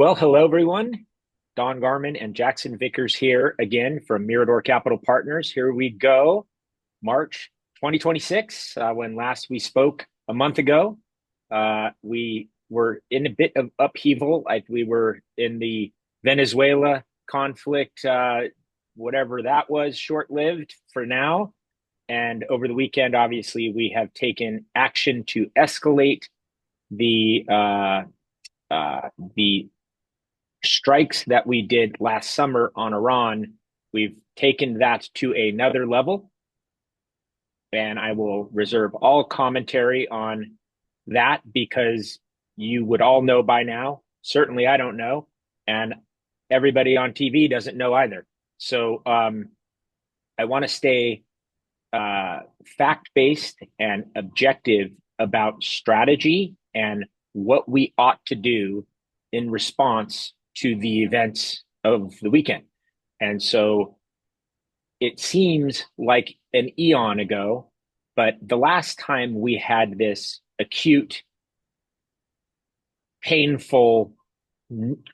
Well, hello everyone. Don Garman and Jackson Vickers here again from Mirador Capital Partners. Here we go, March 2026. When last we spoke a month ago, we were in a bit of upheaval. We were in the Venezuela conflict, whatever that was, short-lived for now. And over the weekend, obviously, we have taken action to escalate the the strikes that we did last summer on Iran. We've taken that to another level, and I will reserve all commentary on that because you would all know by now. Certainly, I don't know, and everybody on TV doesn't know either. So I want to stay fact-based and objective about strategy and what we ought to do in response to the events of the weekend. And so it seems like an eon ago, but the last time we had this acute, painful,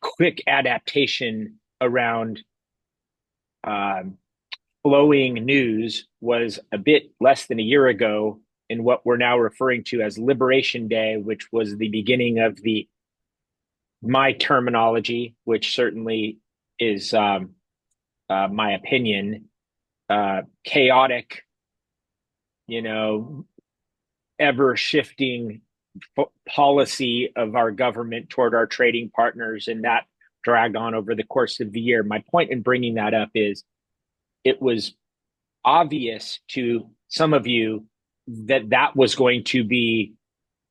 quick adaptation around flowing news was a bit less than a year ago in what we're now referring to as Liberation Day, which was the beginning of my terminology, which certainly is my opinion, chaotic, ever shifting policy of our government toward our trading partners, and that dragged on over the course of the year. My point in bringing that up is it was obvious to some of you that that was going to be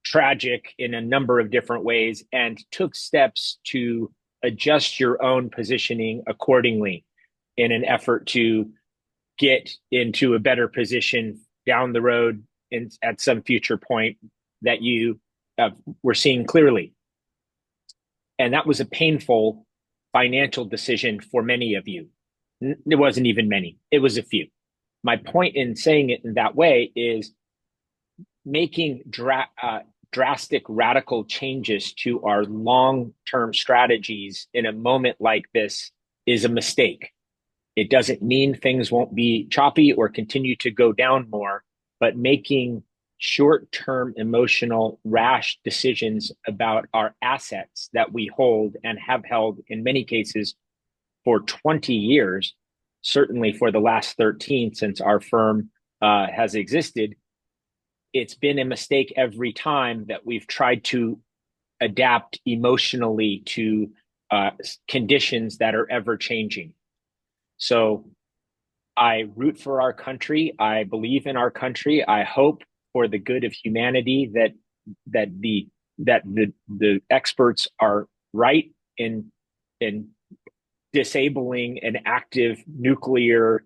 tragic in a number of different ways and took steps to adjust your own positioning accordingly in an effort to get into a better position down the road at some future point that you were seeing clearly. And that was a painful financial decision for many of you. It wasn't even many, it was a few. My point in saying it in that way is making drastic, radical changes to our long-term strategies in a moment like this is a mistake. It doesn't mean things won't be choppy or continue to go down more, but making short-term emotional rash decisions about our assets that we hold and have held in many cases for 20 years, certainly for the last 13 since our firm has existed. It's been a mistake every time that we've tried to adapt emotionally to conditions that are ever changing. So I root for our country. I believe in our country. I hope for the good of humanity that the experts are right in disabling an active nuclear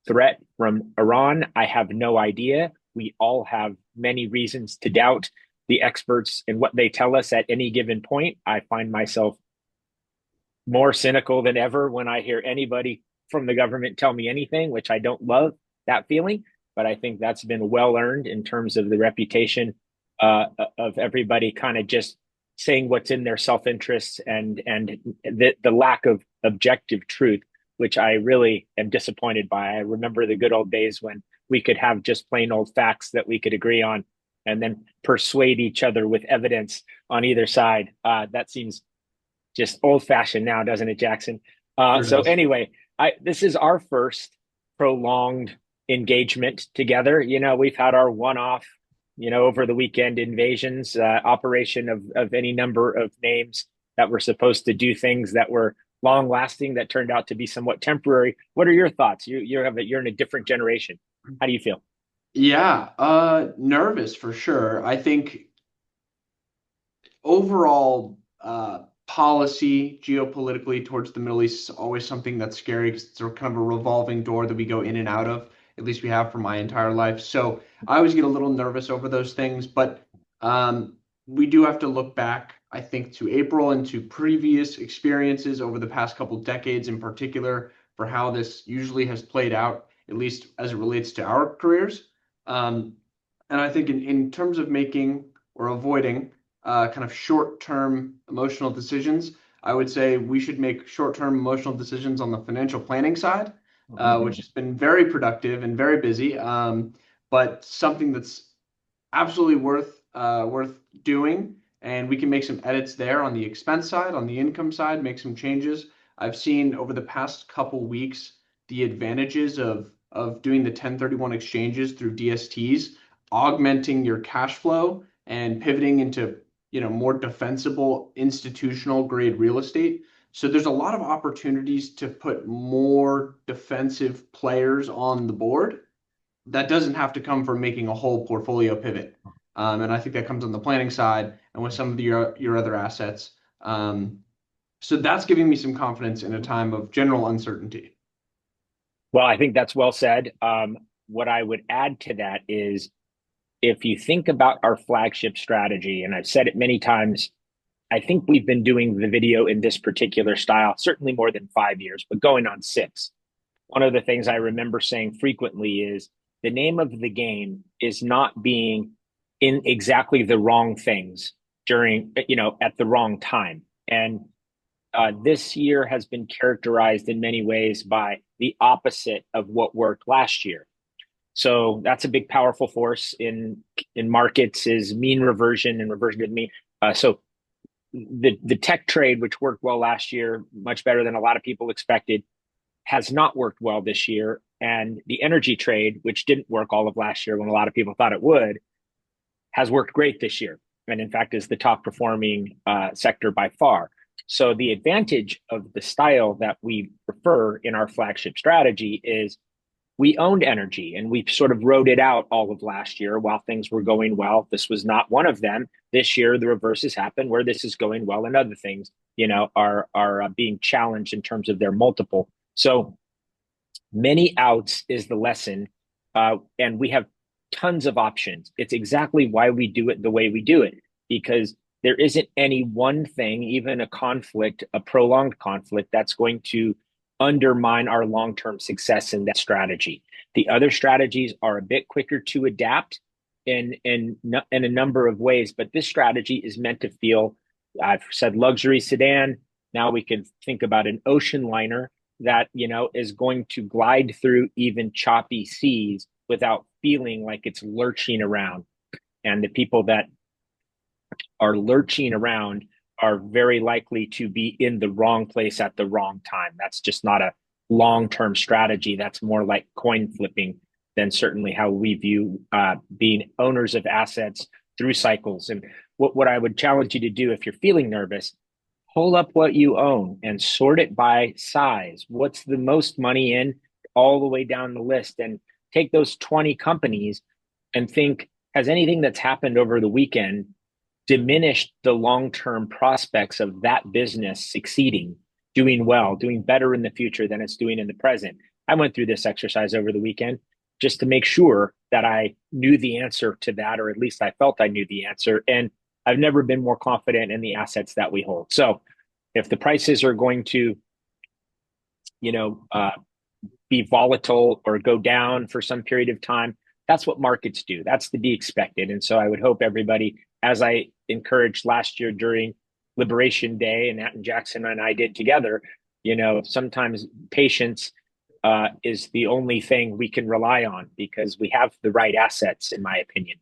threat from Iran. I have no idea. We all have many reasons to doubt the experts and what they tell us at any given point. I find myself more cynical than ever when I hear anybody from the government tell me anything, which I don't love that feeling, but I think that's been well earned in terms of the reputation of everybody kind of just saying what's in their self-interest and the lack of objective truth, which I really am disappointed by. I remember the good old days when we could have just plain old facts that we could agree on and then persuade each other with evidence on either side. That seems just old fashioned now, doesn't it, Jackson? So anyway, this is our first prolonged engagement together. We've had our one-off, over the weekend invasions, operation of any number of names that were supposed to do things that were long lasting that turned out to be somewhat temporary. What are your thoughts? You're in a different generation. How do you feel? Yeah, nervous for sure. I think overall policy geopolitically towards the Middle East is always something that's scary because it's kind of a revolving door that we go in and out of. At least we have for my entire life. So I always get a little nervous over those things, but we do have to look back, I think, to April and to previous experiences over the past couple decades in particular for how this usually has played out, at least as it relates to our careers. And I think in terms of making or avoiding kind of short-term emotional decisions. I would say we should make short-term emotional decisions on the financial planning side, which Mhm. has been very productive and very busy, but something that's absolutely worth doing. And we can make some edits there on the expense side, on the income side, make some changes. I've seen over the past couple weeks the advantages of doing the 1031 exchanges through DSTs, augmenting your cash flow and pivoting into more defensible institutional grade real estate. So there's a lot of opportunities to put more defensive players on the board. That doesn't have to come from making a whole portfolio pivot. And I think that comes on the planning side and with some of your other assets. So that's giving me some confidence in a time of general uncertainty. Well, I think that's well said. What I would add to that is if you think about our flagship strategy, and I've said it many times, I think we've been doing the video in this particular style, certainly more than 5 years, but going on 6. One of the things I remember saying frequently is the name of the game is not being in exactly the wrong things during, at the wrong time. And this year has been characterized in many ways by the opposite of what worked last year. So that's a big, powerful force in markets is mean reversion and reversion to the mean. So the tech trade, which worked well last year, much better than a lot of people expected, has not worked well this year. And the energy trade, which didn't work all of last year when a lot of people thought it would, has worked great this year. And in fact, is the top performing sector by far. So the advantage of the style that we prefer in our flagship strategy is we owned energy and we sort of rode it out all of last year while things were going well. This was not one of them. This year, the reverse has happened where this is going well and other things, are being challenged in terms of their multiple. So many outs is the lesson. And we have tons of options. It's exactly why we do it the way we do it, because there isn't any one thing, even a conflict, a prolonged conflict, that's going to undermine our long-term success in that strategy. The other strategies are a bit quicker to adapt in a number of ways, but this strategy is meant to feel, I've said luxury sedan. Now we can think about an ocean liner that, is going to glide through even choppy seas without feeling like it's lurching around. And the people that are lurching around are very likely to be in the wrong place at the wrong time. That's just not a long-term strategy. That's more like coin flipping than certainly how we view being owners of assets through cycles. And what I would challenge you to do if you're feeling nervous, pull up what you own and sort it by size. What's the most money in all the way down the list, and take those 20 companies and think, has anything that's happened over the weekend diminished the long-term prospects of that business succeeding, doing well, doing better in the future than it's doing in the present? I went through this exercise over the weekend just to make sure that I knew the answer to that, or at least I felt I knew the answer. And I've never been more confident in the assets that we hold. So if the prices are going to, you know, uh, be volatile or go down for some period of time, that's what markets do. That's to be expected. And so I would hope everybody, as I encouraged last year during Liberation Day, and Nat and Jackson and I did together, sometimes patience is the only thing we can rely on because we have the right assets, in my opinion.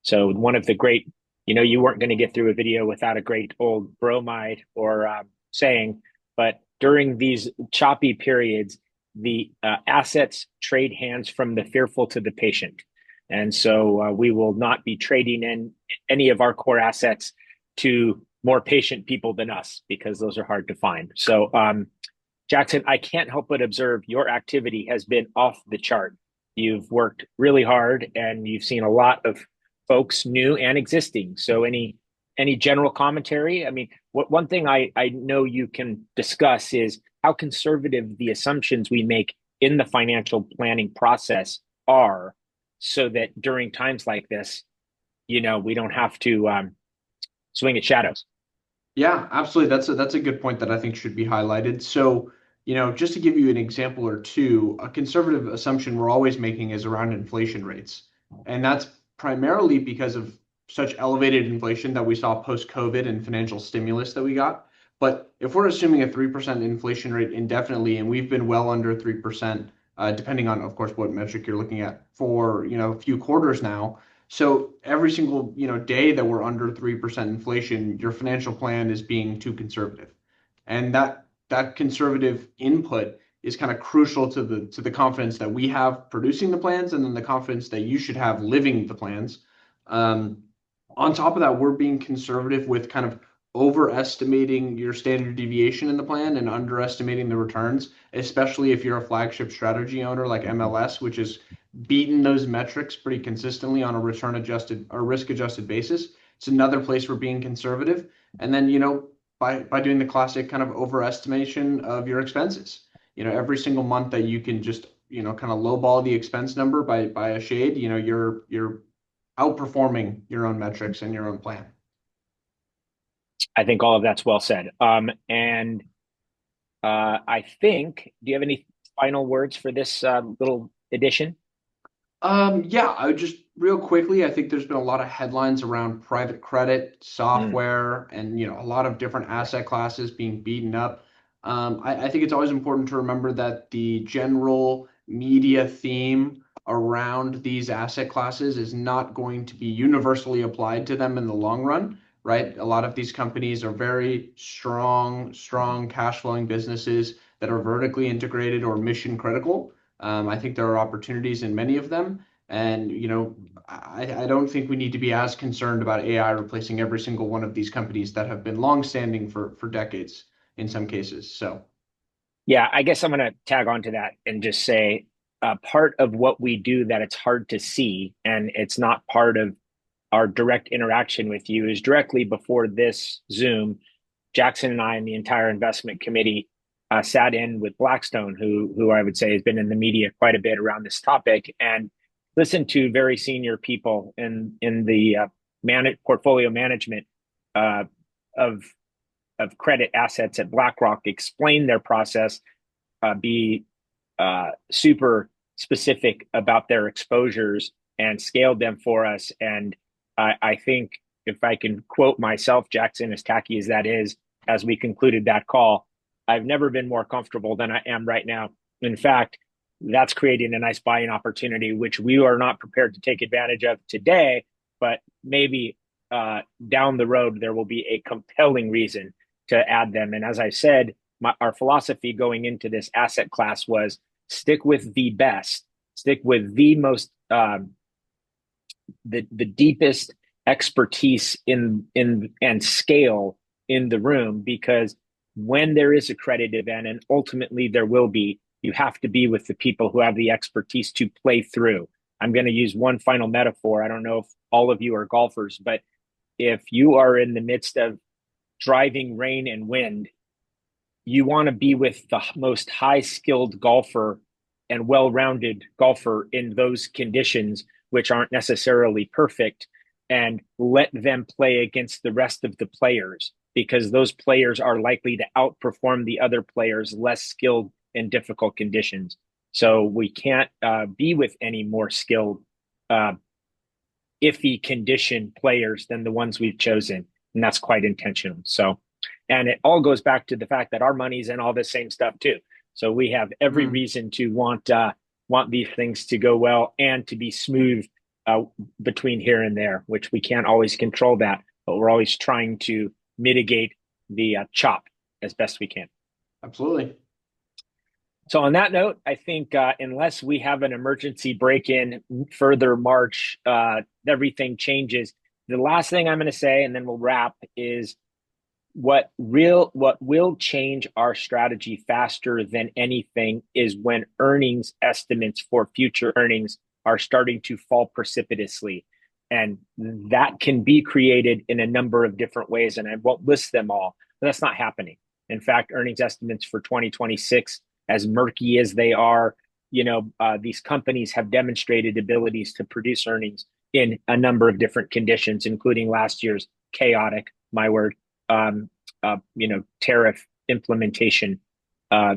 So one of the great, you weren't going to get through a video without a great old bromide or saying, but during these choppy periods, the assets trade hands from the fearful to the patient. And so we will not be trading in any of our core assets to more patient people than us because those are hard to find. So, Jackson, I can't help but observe your activity has been off the chart. You've worked really hard and you've seen a lot of folks, new and existing. So any general commentary? I mean, one thing I know you can discuss is how conservative the assumptions we make in the financial planning process are, so that during times like this, we don't have to swing at shadows. Yeah, absolutely. That's a good point that I think should be highlighted. So, just to give you an example or two, a conservative assumption we're always making is around inflation rates. And that's primarily because of such elevated inflation that we saw post-COVID and financial stimulus that we got. But if we're assuming a 3% inflation rate indefinitely, and we've been well under 3%, depending on, of course, what metric you're looking at for, a few quarters now. So every single, day that we're under 3% inflation, your financial plan is being too conservative. And that conservative input is kind of crucial to the confidence that we have producing the plans, and then the confidence that you should have living the plans. Um, on top of that, we're being conservative with kind of overestimating your standard deviation in the plan and underestimating the returns, especially if you're a flagship strategy owner like MLS, which is beaten those metrics pretty consistently on a return adjusted or risk adjusted basis. It's another place we're being conservative. And then, by doing the classic kind of overestimation of your expenses. Every single month that you can just, kind of lowball the expense number by a shade, you're outperforming your own metrics and your own plan. I think all of that's well said. And I think, do you have any final words for this little edition? Yeah, I would just real quickly, I think there's been a lot of headlines around private credit, Mm. software, and a lot of different asset classes being beaten up. I think it's always important to remember that the general media theme around these asset classes is not going to be universally applied to them in the long run, right? A lot of these companies are very strong cash flowing businesses that are vertically integrated or mission critical. I think there are opportunities in many of them. And, I don't think we need to be as concerned about AI replacing every single one of these companies that have been longstanding for decades in some cases. So, Yeah, I guess I'm going to tag on to that and just say part of what we do that it's hard to see, and it's not part of our direct interaction with you, is directly before this Zoom, Jackson and I and the entire investment committee sat in with Blackstone, who I would say has been in the media quite a bit around this topic, and listened to very senior people in the portfolio management uh, of credit assets at BlackRock explain their process, be super specific about their exposures and scaled them for us. And I think if I can quote myself, Jackson, as tacky as that is, as we concluded that call, I've never been more comfortable than I am right now. In fact, that's creating a nice buying opportunity, which we are not prepared to take advantage of today, but maybe down the road, there will be a compelling reason to add them. And as I said, our philosophy going into this asset class was stick with the best, stick with the most, the deepest expertise in and scale in the room, because when there is a credit event, and ultimately there will be, you have to be with the people who have the expertise to play through. I'm going to use one final metaphor. I don't know if all of you are golfers, but if you are in the midst of driving rain and wind, you want to be with the most high skilled golfer and well rounded golfer in those conditions, which aren't necessarily perfect, and let them play against the rest of the players, because those players are likely to outperform the other players less skilled in difficult conditions. So we can't be with any more skilled, iffy condition players than the ones we've chosen. And that's quite intentional. So, and it all goes back to the fact that our money's in all this same stuff too. So we have every reason to want these things to go well and to be smooth between here and there, which we can't always control that, but we're always trying to mitigate the chop as best we can. absolutely. So on that note, I think unless we have an emergency break-in further March, everything changes. The last thing I'm going to say, and then we'll wrap, is what will change our strategy faster than anything is when earnings estimates for future earnings are starting to fall precipitously. And that can be created in a number of different ways, and I won't list them all, but that's not happening. In fact, earnings estimates for 2026, as murky as they are, these companies have demonstrated abilities to produce earnings in a number of different conditions, including last year's chaotic, my word, tariff implementation,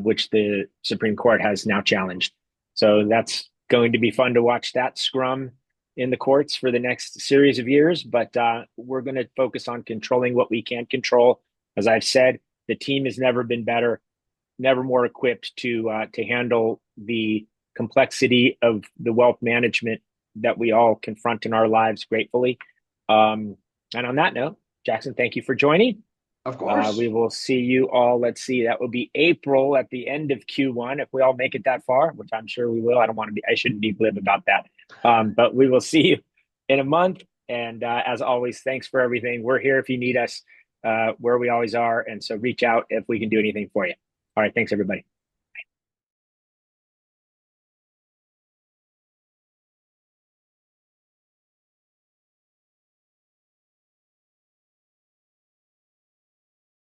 which the Supreme Court has now challenged. So that's going to be fun to watch that scrum in the courts for the next series of years, but we're going to focus on controlling what we can control. As I've said, the team has never been better, never more equipped to handle the complexity of the wealth management that we all confront in our lives gratefully. And on that note, Jackson, thank you for joining. Of course. We will see you all. Let's see, that will be April at the end of Q1 if we all make it that far, which I'm sure we will. I don't want to be, I shouldn't be glib about that. But we will see you in a month. And as always, thanks for everything. We're here if you need us, where we always are. And so reach out if we can do anything for you. All right. Thanks, everybody.